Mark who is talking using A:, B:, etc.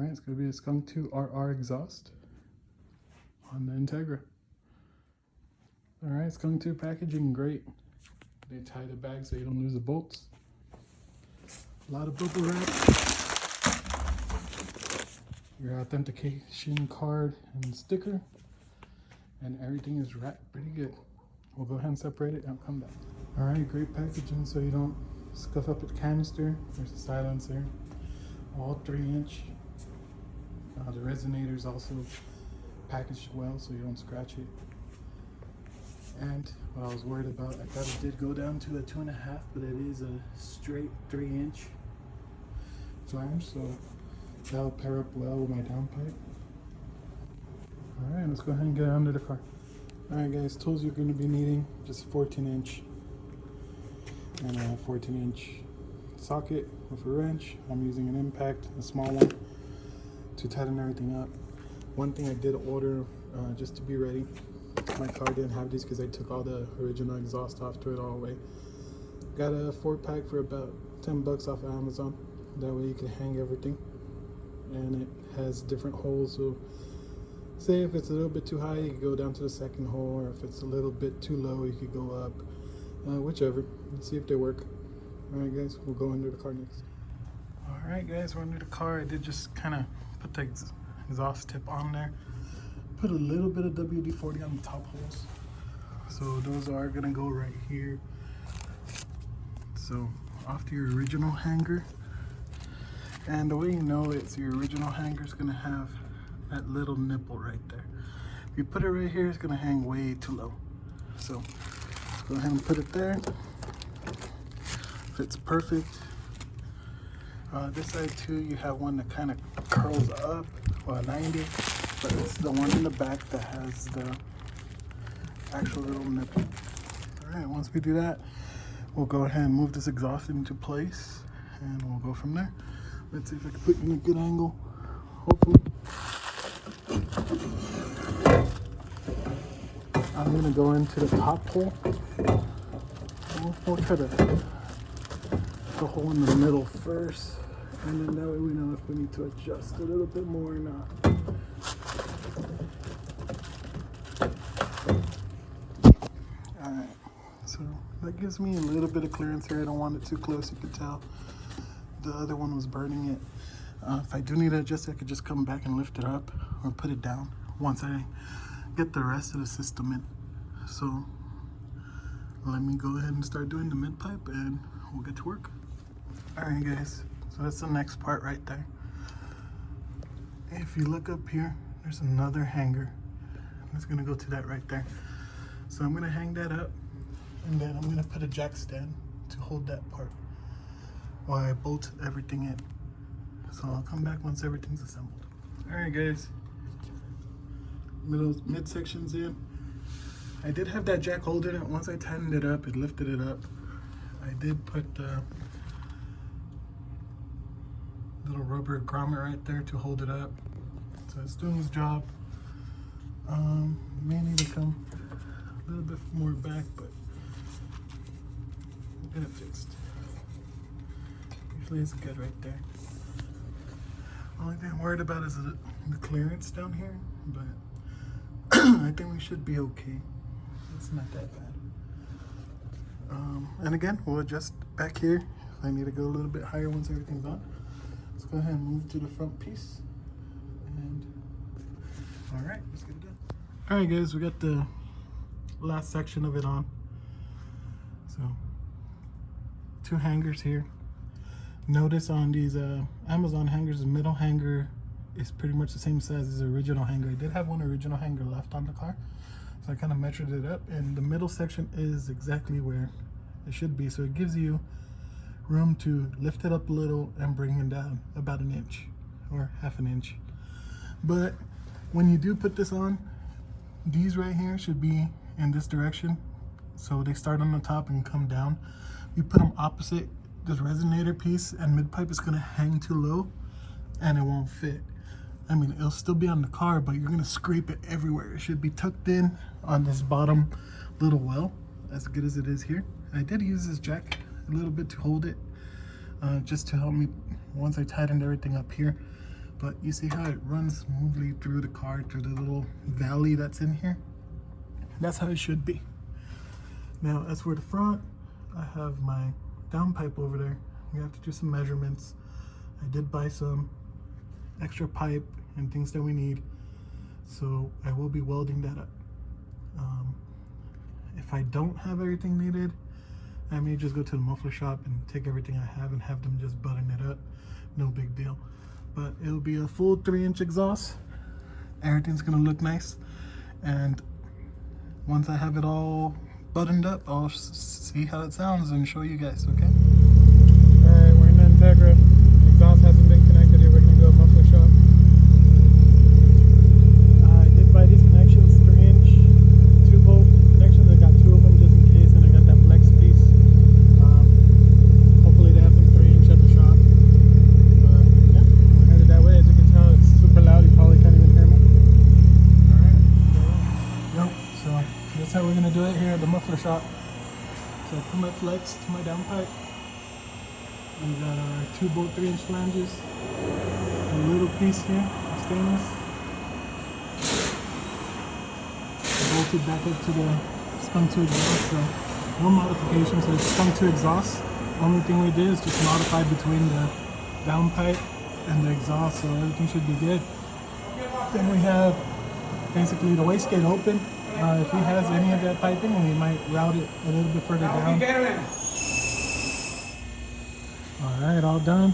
A: Alright, it's going to be a Skunk2 RR exhaust on the Integra. Alright, Skunk2 packaging, great. They tie the bag so you don't lose the bolts. A lot of bubble wrap. Your authentication card and sticker. And everything is wrapped pretty good. We'll go ahead and separate it and I'll come back. Alright, great packaging so you don't scuff up the canister. There's a silencer. All 3-inch. The resonator's also packaged well so you don't scratch it. And what I was worried about, I thought it did go down to a 2.5, but it is a straight 3-inch flange, so that'll pair up well with my downpipe. Alright, let's go ahead and get it under the car. Alright guys, tools you're going to be needing, just 14-inch and a 14-inch socket with a wrench. I'm using an impact, a small one, to tighten everything up. One thing I did order just to be ready. My car didn't have these because I took all the original exhaust off, threw it all away. Got a 4-pack for about 10 bucks off of Amazon. That way you can hang everything. And it has different holes, so say if it's a little bit too high, you can go down to the second hole, or if it's a little bit too low, you could go up. Whichever. Let's see if they work. Alright guys, we'll go under the car next. Alright guys, we're under the car. I did just kind of put the exhaust tip on there. Put a little bit of WD-40 on the top holes. So those are gonna go right here. So off to your original hanger. And the way you know it's your original hanger is gonna have that little nipple right there. If you put it right here, it's gonna hang way too low. So let's go ahead and put it there. Fits perfect. This side too, you have one that kind of curls up, well, 90, but it's the one in the back that has the actual little nipple. All right, once we do that, we'll go ahead and move this exhaust into place, and we'll go from there. Let's see if I can put you in a good angle, hopefully. I'm gonna go into the top hole. We'll try to the hole in the middle first, and then that way we know if we need to adjust a little bit more or not. Alright, so that gives me a little bit of clearance here. I don't want it too close, you can tell. The other one was burning it. If I do need to adjust it, I could just come back and lift it up or put it down once I get the rest of the system in. So let me go ahead and start doing the mid pipe and we'll get to work. Alright guys, so that's the next part right there. If you look up here, there's another hanger. I'm just gonna go to that right there. So I'm gonna hang that up, and then I'm gonna put a jack stand to hold that part while I bolt everything in. So I'll come back once everything's assembled. Alright guys, midsection's in. I did have that jack holding it. Once I tightened it up, it lifted it up. I did put the little rubber grommet right there to hold it up. So it's doing its job. May need to come a little bit more back, but we'll get it fixed. Usually it's good right there. Only thing I'm worried about is the clearance down here, but I think we should be okay. It's not that bad. And again, we'll adjust back here if I need to go a little bit higher once everything's on. Let's go ahead and move to the front piece. And all right, let's get it done. All right, guys, we got the last section of it on. So 2 hangers here. Notice on these Amazon hangers, the middle hanger is pretty much the same size as the original hanger. I did have one original hanger left on the car, so I kind of measured it up, and the middle section is exactly where it should be. So it gives you room to lift it up a little and bring it down about 1 inch or ½ inch. But when you do put this on, these right here should be in this direction, so they start on the top and come down. You put them opposite this resonator piece, and mid pipe is going to hang too low and it won't fit. I mean, it'll still be on the car, but you're going to scrape it everywhere. It should be tucked in on this bottom little well, as good as it is here. I did use this jack a little bit to hold it, just to help me once I tightened everything up here. But you see how it runs smoothly through the car, through the little valley that's in here? That's how it should be. Now, as for the front, I have my downpipe over there. We have to do some measurements. I did buy some extra pipe and things that we need, so I will be welding that up. If I don't have everything needed, I may just go to the muffler shop and take everything I have and have them just button it up. No big deal. But it'll be a full 3-inch exhaust. Everything's gonna look nice, and once I have it all buttoned up, I'll see how it sounds and show you guys, okay? Alright, we're in the Integra. The exhaust hasn't been connected yet. We're gonna go muffler shop. I did buy these connections, 3-inch 2-bolt connections. I got 2 of them just in case, and I got that flex piece. Hopefully they have some 3-inch at the shop. But yeah, we're headed that way. As you can tell, it's super loud. You probably can't even hear me. Alright, so that's how we're gonna do it here at the muffler shop. So I put my flex to my downpipe. We got our 2-bolt 3-inch flanges. A little piece here of stainless. Bolted back up to the Skunk2 exhaust. So no modifications to the Skunk2 exhaust. Only thing we did is just modify between the downpipe and the exhaust, so everything should be good. Then we have basically the wastegate open. If he has any of that piping, we might route it a little bit further down. Alright, all done.